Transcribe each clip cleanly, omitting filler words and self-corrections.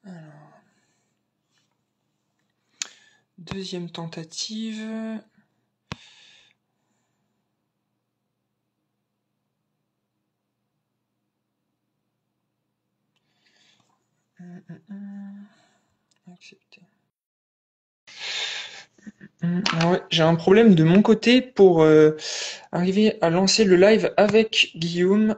Alors, deuxième tentative. Accepter. Ouais, j'ai un problème de mon côté pour arriver à lancer le live avec Guillaume.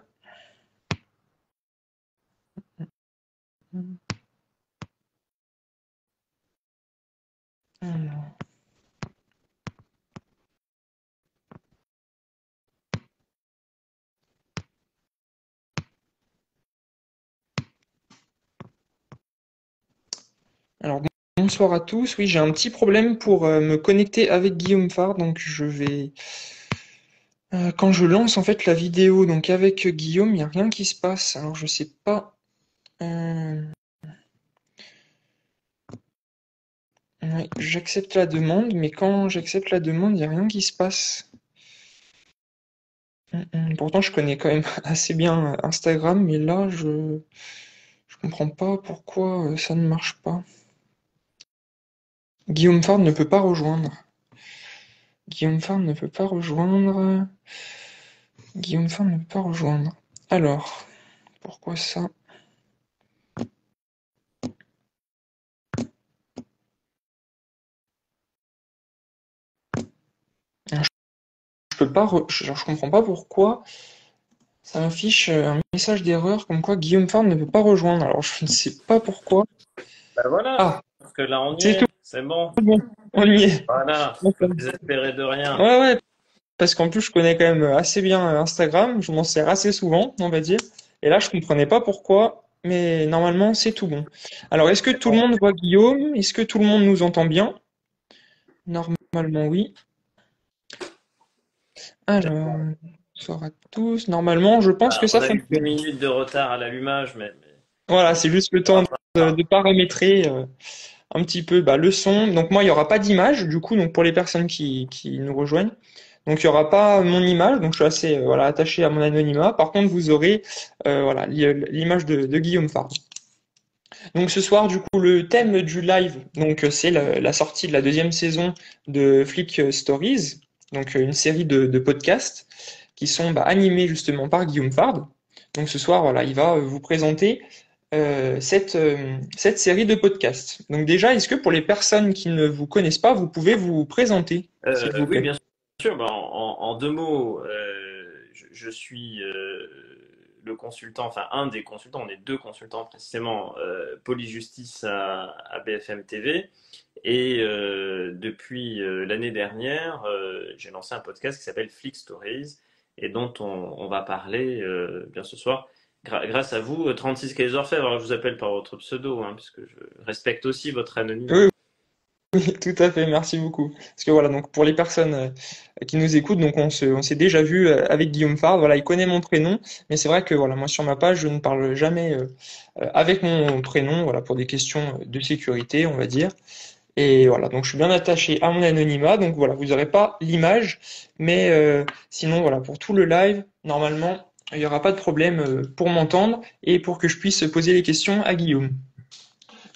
Alors, bonsoir à tous. Oui, j'ai un petit problème pour me connecter avec Guillaume Farr, donc je vais... quand je lance en fait la vidéo donc avec Guillaume, il n'y a rien qui se passe. Alors, je sais pas... euh, ouais, j'accepte la demande, mais quand j'accepte la demande, il n'y a rien qui se passe. Pourtant, je connais quand même assez bien Instagram, mais là, je comprends pas pourquoi ça ne marche pas. Guillaume Farr ne peut pas rejoindre. Guillaume Farr ne peut pas rejoindre. Guillaume Farr ne peut pas rejoindre. Alors, pourquoi ça? Je peux pas, je comprends pas pourquoi ça m'affiche un message d'erreur comme quoi Guillaume Farr ne peut pas rejoindre. Alors, je ne sais pas pourquoi. Ben voilà, Ah, parce que là on y c'est tout est, c'est bon. bon, on y est. Voilà, faut D'accord. désespérer de rien. Ouais, ouais, parce qu'en plus, je connais quand même assez bien Instagram, je m'en sers assez souvent, on va dire. Et là, je comprenais pas pourquoi, mais normalement, c'est tout bon. Alors, est-ce que C'est tout le bon. monde voit Guillaume? Est-ce que tout le monde nous entend bien? Normalement, oui. Alors, bonsoir à tous. Normalement, je pense que Ah, ça on a eu fonctionne. 2 minutes de retard à l'allumage, mais Voilà, c'est juste le ça temps va pas. de paramétrer un petit peu bah, le son. Donc moi, il n'y aura pas d'image, du coup, donc pour les personnes qui nous rejoignent. Donc il n'y aura pas mon image, donc je suis assez voilà, attaché à mon anonymat. Par contre, vous aurez voilà, l'image de Guillaume Farr. Donc ce soir, du coup, le thème du live, donc c'est la sortie de la deuxième saison de Flick Stories, donc une série de podcasts qui sont bah, animés justement par Guillaume Farr. Donc ce soir, voilà, il va vous présenter cette série de podcasts. Donc déjà, est-ce que pour les personnes qui ne vous connaissent pas, vous pouvez vous présenter, s'il vous Oui, plaît? bien sûr. Ben, en 2 mots, je suis le consultant, enfin un des consultants, on est deux consultants précisément, police justice à BFM TV. Et depuis l'année dernière, j'ai lancé un podcast qui s'appelle Flick Stories et dont on va parler bien ce soir. Grâce à vous, 36 Quai des Orfèvres. Alors, je vous appelle par votre pseudo, hein, puisque je respecte aussi votre anonymat. Oui, oui, tout à fait, merci beaucoup. Parce que voilà, donc pour les personnes qui nous écoutent, donc on s'est déjà vu avec Guillaume Farr. Voilà, il connaît mon prénom, mais c'est vrai que voilà, moi sur ma page, je ne parle jamais avec mon prénom, voilà, pour des questions de sécurité, on va dire. Et voilà, donc je suis bien attaché à mon anonymat, donc voilà, vous n'aurez pas l'image, mais sinon voilà, pour tout le live, normalement, il n'y aura pas de problème pour m'entendre et pour que je puisse poser les questions à Guillaume.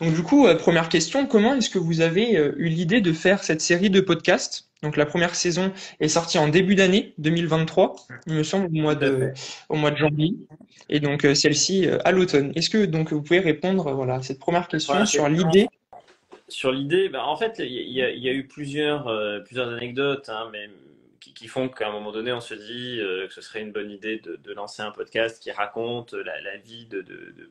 Donc du coup, première question, comment est-ce que vous avez eu l'idée de faire cette série de podcasts? Donc la première saison est sortie en début d'année 2023, il me semble, Tout à fait. au mois de janvier, et donc celle-ci à l'automne. Est-ce que donc vous pouvez répondre voilà, à cette première Répondre à question la sur question. l'idée? Sur l'idée, bah, en fait, il y a eu plusieurs anecdotes, hein, mais qui font qu'à un moment donné, on se dit que ce serait une bonne idée de lancer un podcast qui raconte la vie de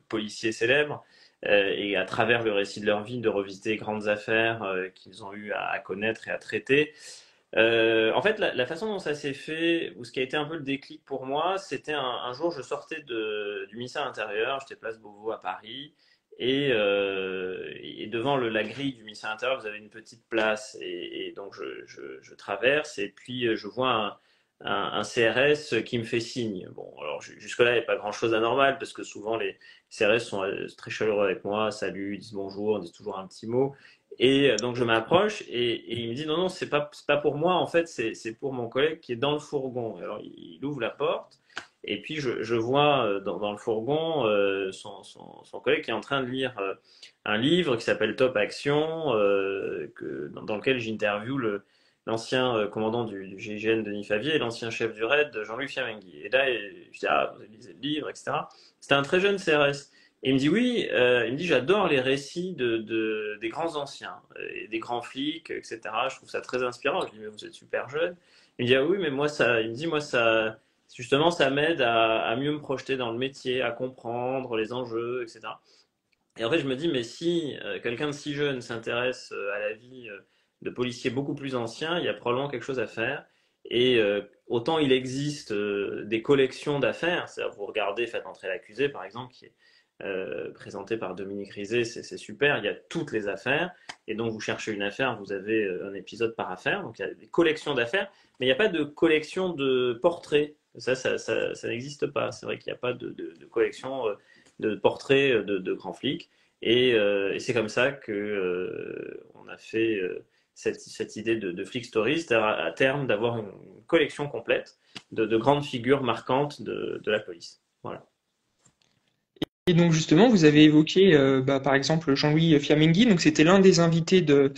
policiers célèbres et à travers le récit de leur vie, de revisiter grandes affaires qu'ils ont eu à connaître et à traiter. En fait, la façon dont ça s'est fait, ou ce qui a été un peu le déclic pour moi, c'était un jour, je sortais du ministère intérieur, j'étais place Beauvau à Paris, et devant la grille du ministère intérieur, vous avez une petite place, et donc je traverse, et puis je vois un CRS qui me fait signe. Bon, alors jusque-là, il n'y a pas grand-chose d'anormal, parce que souvent les CRS sont très chaleureux avec moi, salut, ils disent bonjour, ils disent toujours un petit mot. Et donc je m'approche et il me dit non, non, c'est pas pour moi, en fait, c'est pour mon collègue qui est dans le fourgon. Alors il ouvre la porte Et puis je vois dans le fourgon son collègue qui est en train de lire un livre qui s'appelle Top Action, dans lequel j'interviewe l'ancien commandant du GIGN Denis Favier et l'ancien chef du RAID Jean-Luc Fiamenghi. Et là, je dis, ah, vous avez lisé le livre, etc. C'était un très jeune CRS. Et il me dit, oui, il me dit, j'adore les récits des grands anciens, et des grands flics, etc. Je trouve ça très inspirant. Je dis, mais vous êtes super jeune. Il me dit, ah oui, mais moi, il me dit, moi, justement, ça m'aide à mieux me projeter dans le métier, à comprendre les enjeux, etc. Et en fait, je me dis, mais si quelqu'un de si jeune s'intéresse à la vie de policiers beaucoup plus anciens, il y a probablement quelque chose à faire. Et autant il existe des collections d'affaires, c'est-à-dire vous regardez Faites entrer l'accusé, par exemple, qui est présenté par Dominique Rizet, c'est super, il y a toutes les affaires. Et donc vous cherchez une affaire, vous avez un épisode par affaire. Donc il y a des collections d'affaires, mais il n'y a pas de collection de portraits. Ça n'existe pas. C'est vrai qu'il n'y a pas de collection de portraits de grands flics. Et c'est comme ça que on a fait cette idée de Flick Stories, c'est-à-dire à terme d'avoir une collection complète de grandes figures marquantes de la police. Voilà. Et donc justement, vous avez évoqué par exemple Jean-Louis Fiamenghi, donc c'était l'un des invités de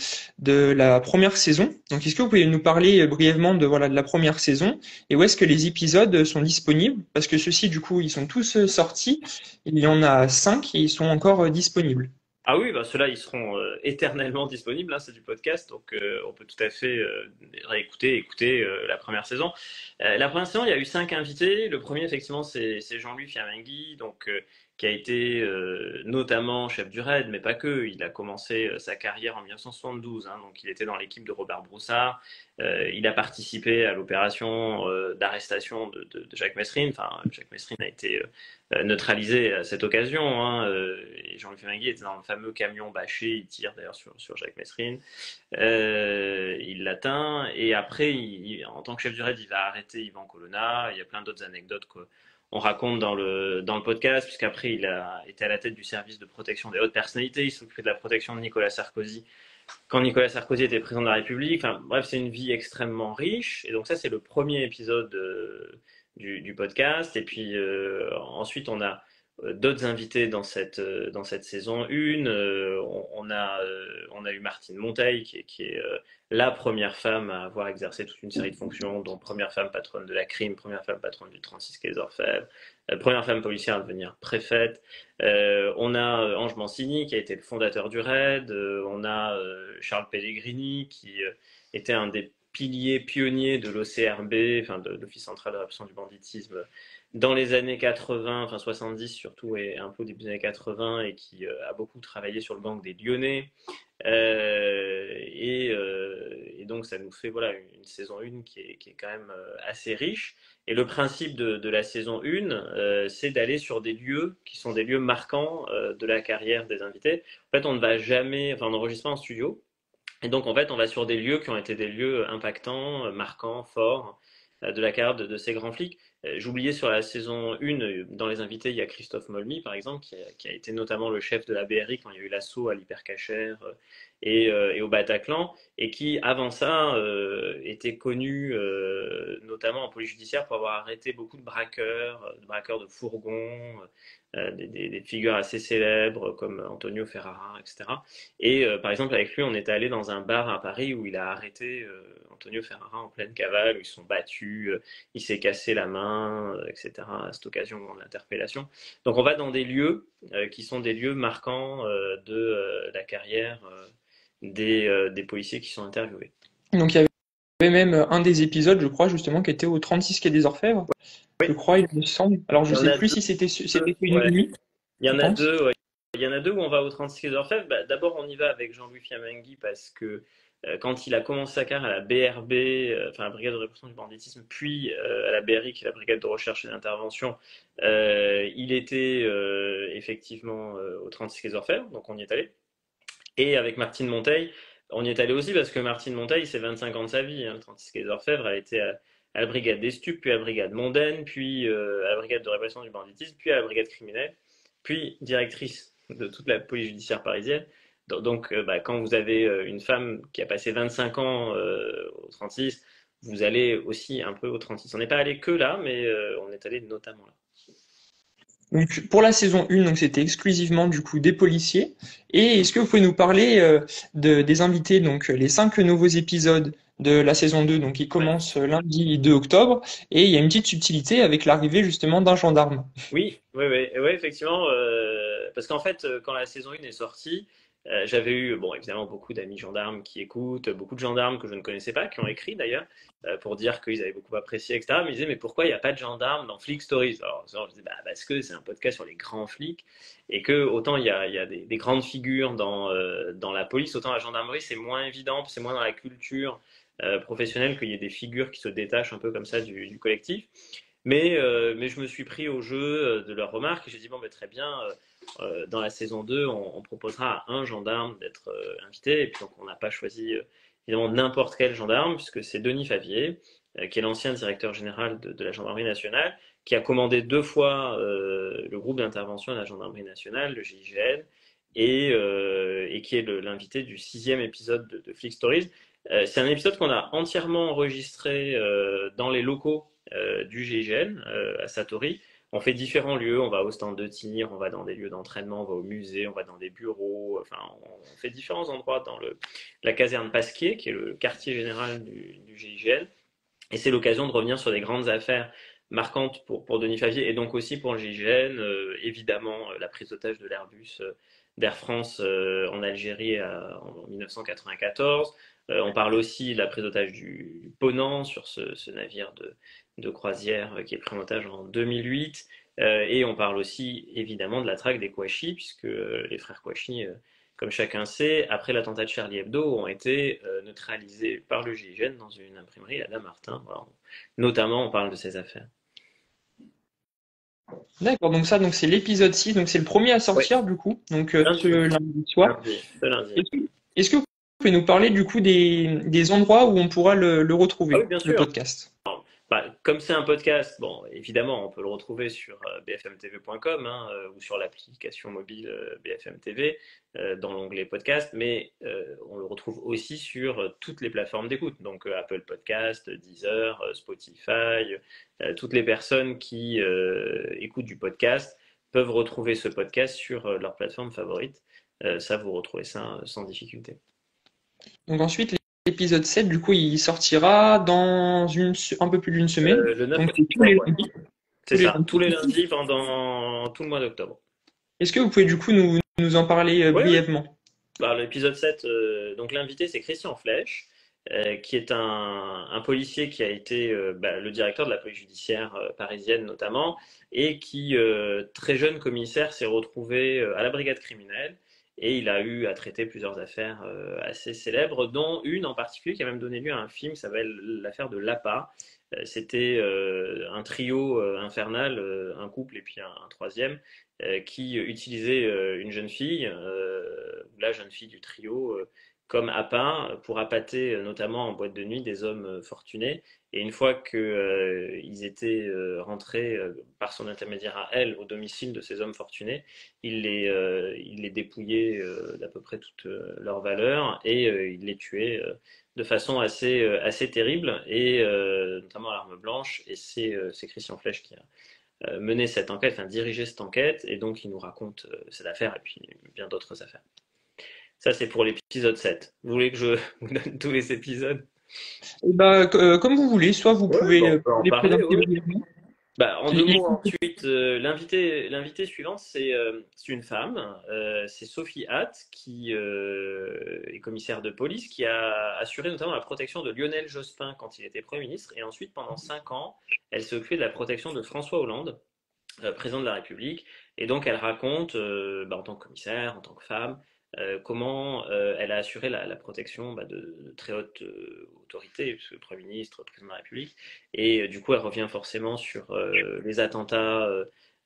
la première saison. Donc est-ce que vous pouvez nous parler brièvement de voilà de la première saison et où est-ce que les épisodes sont disponibles? Parce que ceux-ci du coup ils sont tous sortis, il y en a 5 et ils sont encore disponibles. Ah oui, bah ceux-là, ils seront éternellement disponibles, hein, c'est du podcast, donc on peut tout à fait réécouter, écouter la première saison. La première saison, il y a eu 5 invités. Le premier, effectivement, c'est Jean-Louis Fiamenghi, donc qui a été notamment chef du RAID, mais pas que. Il a commencé sa carrière en 1972, hein, donc il était dans l'équipe de Robert Broussard. Il a participé à l'opération d'arrestation de Jacques Messrine. Enfin, Jacques Messrine a été neutralisé à cette occasion, hein, et Jean-Luc Ferrengui était dans le fameux camion bâché, il tire d'ailleurs sur Jacques Messrine. Il l'atteint, et après, en tant que chef du raid, il va arrêter Yvan Colonna. Il y a plein d'autres anecdotes qu'on raconte dans le podcast, puisqu'après, il a été à la tête du service de protection des hautes personnalités. Il s'occupait de la protection de Nicolas Sarkozy quand Nicolas Sarkozy était président de la République. Enfin, bref, c'est une vie extrêmement riche. Et donc ça, c'est le premier épisode du podcast. Et puis ensuite, on a d'autres invités dans cette saison 1. On a eu Martine Monteil, qui est la première femme à avoir exercé toute une série de fonctions, dont première femme patronne de la crime, première femme patronne du 36 quai des Orfèvres, première femme policière à devenir préfète. On a Ange Mancini, qui a été le fondateur du RAID. On a Charles Pellegrini, qui était un des piliers pionniers de l'OCRB, enfin de l'Office central de répression du banditisme, dans les années 80, enfin 70 surtout, et un peu au début des années 80, et qui a beaucoup travaillé sur le gang des Lyonnais. Et donc ça nous fait voilà une saison 1 qui est quand même assez riche. Et le principe de la saison 1, c'est d'aller sur des lieux qui sont des lieux marquants de la carrière des invités. En fait, on ne va jamais, enfin on n'enregistre pas en studio. Et donc en fait, on va sur des lieux qui ont été des lieux impactants, marquants, forts de la carrière de ces grands flics. J'oubliais sur la saison 1, dans les invités, il y a Christophe Molmy, par exemple, qui a été notamment le chef de la BRI quand il y a eu l'assaut à l'Hypercacher et au Bataclan, et qui, avant ça, était connu notamment en police judiciaire pour avoir arrêté beaucoup de braqueurs de fourgons, des figures assez célèbres comme Antonio Ferrara, etc. Et par exemple, avec lui, on était allé dans un bar à Paris où il a arrêté Antonio Ferrara en pleine cavale, où ils se sont battus, il s'est cassé la main, etc. à cette occasion de l'interpellation. Donc on va dans des lieux qui sont des lieux marquants de la carrière des policiers qui sont interviewés. Donc il y avait même un des épisodes, je crois justement, qui était au 36 quai des Orfèvres. Oui, Je crois, il me semble. Alors je il y en sais a plus deux. si c'était une Ouais. nuit, Il y je en a pense. deux, ouais. Il y en a deux où on va au 36 quai d'Orfèvre. Bah, d'abord, on y va avec Jean-Louis Fiamenghi parce que quand il a commencé sa carrière à la BRB, enfin la Brigade de répression du banditisme, puis à la BRI, qui est la Brigade de recherche et d'intervention, il était effectivement au 36 quai d'Orfèvre, donc on y est allé. Et avec Martine Monteil, on y est allé aussi parce que Martine Monteil, c'est 25 ans de sa vie. Hein. Le 36 quai des Orfèvres, elle a été à la brigade des stupes, puis à la brigade mondaine, puis à la brigade de répression du banditisme, puis à la brigade criminelle, puis directrice de toute la police judiciaire parisienne. Donc, quand vous avez une femme qui a passé 25 ans au 36, vous allez aussi un peu au 36. On n'est pas allé que là, mais on est allé notamment là. Donc, pour la saison 1, donc c'était exclusivement du coup des policiers. Et est-ce que vous pouvez nous parler des invités, donc les 5 nouveaux épisodes de la saison 2, donc qui Ouais. commencent lundi 2 octobre, et il y a une petite subtilité avec l'arrivée justement d'un gendarme. Oui, oui, oui, oui, effectivement, parce qu'en fait, quand la saison 1 est sortie, j'avais eu, bon, évidemment, beaucoup d'amis gendarmes qui écoutent, beaucoup de gendarmes que je ne connaissais pas, qui ont écrit d'ailleurs, pour dire qu'ils avaient beaucoup apprécié, etc. Mais ils disaient, mais pourquoi il n'y a pas de gendarmes dans Flick Stories? Alors, je disais, bah, parce que c'est un podcast sur les grands flics, et que autant il y a des grandes figures dans la police, autant la gendarmerie, c'est moins évident, c'est moins dans la culture professionnelle qu'il y ait des figures qui se détachent un peu comme ça du collectif. Mais je me suis pris au jeu de leurs remarques et j'ai dit, bon, mais très bien, dans la saison 2, on proposera à un gendarme d'être invité. Et puis donc, on n'a pas choisi évidemment n'importe quel gendarme, puisque c'est Denis Favier, qui est l'ancien directeur général de la gendarmerie nationale, qui a commandé 2 fois le groupe d'intervention de la gendarmerie nationale, le GIGN, et qui est l'invité du 6e épisode de Flick Stories. C'est un épisode qu'on a entièrement enregistré dans les locaux du GIGN à Satori. On fait différents lieux, on va au stand de tir, on va dans des lieux d'entraînement, on va au musée, on va dans des bureaux, enfin on fait différents endroits dans la caserne Pasquier, qui est le quartier général du GIGN. Et c'est l'occasion de revenir sur des grandes affaires marquantes pour Denis Favier et donc aussi pour le GIGN. Évidemment, la prise d'otage de l'Airbus d'Air France en Algérie en 1994. On parle aussi de la prise d'otage du Ponant sur ce navire de croisière qui est pris en otage en 2008. Et on parle aussi évidemment de la traque des Kouachi, puisque les frères Kouachi, comme chacun sait, après l'attentat de Charlie Hebdo, ont été neutralisés par le GIGN dans une imprimerie à Damartin. Voilà. Notamment, on parle de ces affaires. D'accord, donc ça, donc c'est l'épisode 6, donc c'est le premier à Oui, sortir du coup, donc ce lundi. lundi soir. Lundi, ce lundi. Est-ce que vous pouvez nous parler du coup des endroits où on pourra le Ah oui, retrouver, bien le sûr. podcast? Bah, comme c'est un podcast, bon, évidemment, on peut le retrouver sur bfmtv.com hein, ou sur l'application mobile BFM TV dans l'onglet podcast, mais on le retrouve aussi sur toutes les plateformes d'écoute, donc Apple Podcast, Deezer, Spotify, toutes les personnes qui écoutent du podcast peuvent retrouver ce podcast sur leur plateforme favorite. Ça, vous retrouvez ça sans difficulté. Donc ensuite, l'épisode 7, du coup, il sortira dans un peu plus d'une semaine. Le 9 Donc c'est tous octobre, les ouais. lundis. Tous C'est les ça, tous lundis. les lundis pendant tout le mois d'octobre. Est-ce que vous pouvez du coup nous en parler Oui, oui. brièvement? Bah, l'épisode 7, donc l'invité c'est Christian Flech, qui est un policier qui a été bah, le directeur de la police judiciaire parisienne notamment, et qui, très jeune commissaire, s'est retrouvé à la brigade criminelle, et il a eu à traiter plusieurs affaires assez célèbres, dont une en particulier qui a même donné lieu à un film qui s'appelle l'affaire de Lapa. C'était un trio infernal, un couple et puis un troisième, qui utilisait une jeune fille, la jeune fille du trio, comme appât pour appâter notamment en boîte de nuit des hommes fortunés. Et une fois qu'ils étaient rentrés par son intermédiaire à elle au domicile de ces hommes fortunés, il les dépouillait d'à peu près toute leur valeur et il les tuait de façon assez terrible et notamment à l'arme blanche. Et c'est Christian Flech qui a mené cette enquête, enfin dirigé cette enquête, et donc il nous raconte cette affaire et puis bien d'autres affaires. Ça, c'est pour l'épisode 7. Vous voulez que je vous donne tous les épisodes? Eh ben, comme vous voulez, soit vous Oui, pouvez bon, on peut en les parler, présenter oui. brièvement. Bah, en Les- deux les- mots ensuite, l'invité suivante, c'est une femme, c'est Sophie Hatt, qui est commissaire de police, qui a assuré notamment la protection de Lionel Jospin quand il était Premier ministre, et ensuite pendant 5 ans, elle s'est occupée de la protection de François Hollande, président de la République. Et donc, elle raconte, bah, en tant que commissaire, en tant que femme, comment elle a assuré la protection bah, de très hautes autorités, parce que Premier ministre, président de la République. Et du coup, elle revient forcément sur les attentats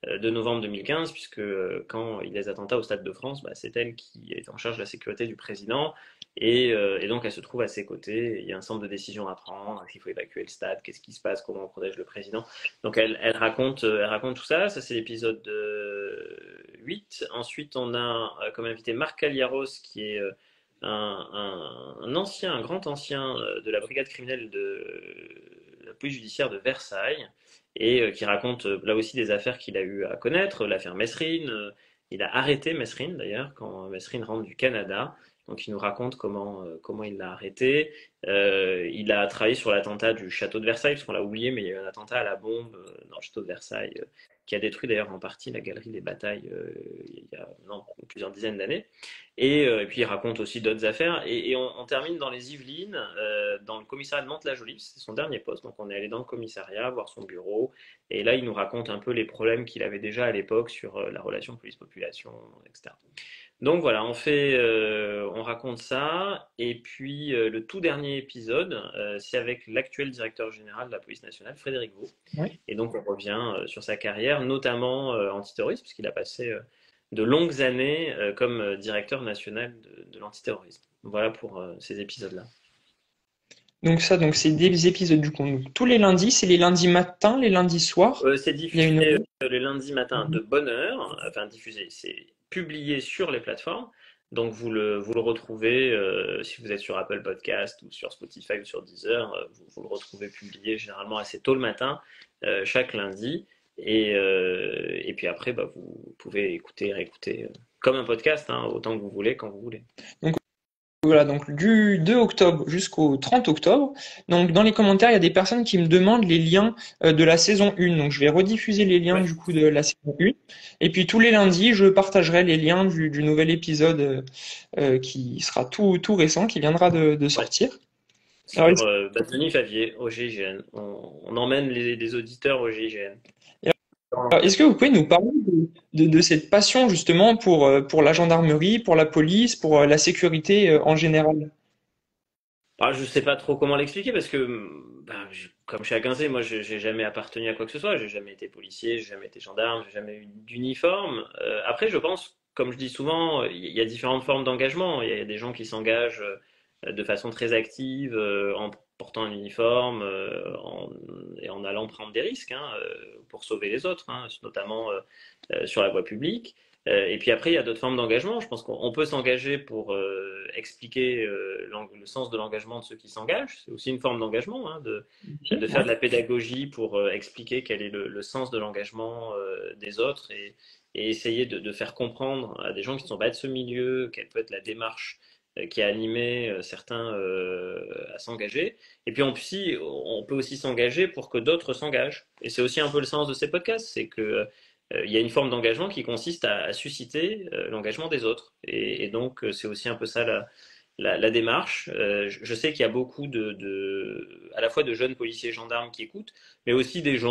de novembre 2015, puisque quand il y a les attentats au Stade de France, bah, c'est elle qui est en charge de la sécurité du président. Et donc, elle se trouve à ses côtés. Il y a un centre de décision à prendre. Est-ce qu'il faut évacuer le stade? Qu'est-ce qui se passe? Comment on protège le président? Donc elle raconte tout ça. Ça, c'est l'épisode 8. Ensuite, on a comme invité Marc Caliaros, qui est un grand ancien de la brigade criminelle de la police judiciaire de Versailles, et qui raconte là aussi des affaires qu'il a eu à connaître, l'affaire Mesrine. Il a arrêté Mesrine d'ailleurs quand Mesrine rentre du Canada. Donc il nous raconte comment il l'a arrêté. Il a travaillé sur l'attentat du château de Versailles, parce qu'on l'a oublié, mais il y a eu un attentat à la bombe dans le château de Versailles, qui a détruit d'ailleurs en partie la galerie des batailles il y a non, plusieurs dizaines d'années. Et puis il raconte aussi d'autres affaires. Et on termine dans les Yvelines, dans le commissariat de Mantes-la-Jolie. C'est son dernier poste. Donc on est allé dans le commissariat, voir son bureau. Et là, il nous raconte un peu les problèmes qu'il avait déjà à l'époque sur la relation police-population, etc. Donc voilà, on raconte ça. Et puis le tout dernier épisode, c'est avec l'actuel directeur général de la police nationale, Frédéric Vaux. Oui. Et donc on revient sur sa carrière, notamment antiterroriste, puisqu'il a passé de longues années comme directeur national de l'antiterrorisme. Voilà pour ces épisodes-là. Donc ça, donc c'est des épisodes du coup. Donc, tous les lundis, c'est les lundis matins, les lundis soirs. C'est Il y a diffusé une heure. le lundi matin de bonne heure, enfin diffusé, c'est publié sur les plateformes. Donc vous le retrouvez si vous êtes sur Apple Podcast ou sur Spotify ou sur Deezer, vous le retrouvez publié généralement assez tôt le matin, chaque lundi. Et puis après, bah, vous pouvez écouter, réécouter comme un podcast, hein, autant que vous voulez, quand vous voulez. Donc voilà, donc du 2 octobre jusqu'au 30 octobre. Donc dans les commentaires, il y a des personnes qui me demandent les liens de la saison 1. Donc je vais rediffuser les liens Ouais. du coup de la saison 1. Et puis tous les lundis, je partagerai les liens du nouvel épisode qui sera tout récent, qui viendra de Ouais. sortir. Alors, Sur Denis Favier au GIGN. On emmène les auditeurs au GIGN. est-ce que vous pouvez nous parler de cette passion justement pour la gendarmerie, pour la police, pour la sécurité en général? Ah, je sais pas trop comment l'expliquer parce que, ben, comme chacun sait, moi, j'ai jamais appartenu à quoi que ce soit. J'ai jamais été policier, j'ai jamais été gendarme, j'ai jamais eu d'uniforme. Après, je pense, comme je dis souvent, il y a différentes formes d'engagement. Il y a des gens qui s'engagent de façon très active en portant un uniforme et en allant prendre des risques hein, pour sauver les autres, hein, notamment sur la voie publique. Et puis après, il y a d'autres formes d'engagement. Je pense qu'on peut s'engager pour expliquer le sens de l'engagement de ceux qui s'engagent. C'est aussi une forme d'engagement, hein, de faire de la pédagogie pour expliquer quel est le sens de l'engagement des autres et essayer de faire comprendre à des gens qui ne sont pas de ce milieu quelle peut être la démarche qui a animé certains à s'engager. Et puis on peut aussi s'engager pour que d'autres s'engagent. Et c'est aussi un peu le sens de ces podcasts, c'est que il y a une forme d'engagement qui consiste à susciter l'engagement des autres. Et donc, c'est aussi un peu ça la démarche. Je sais qu'il y a beaucoup à la fois de jeunes policiers et gendarmes qui écoutent, mais aussi des gens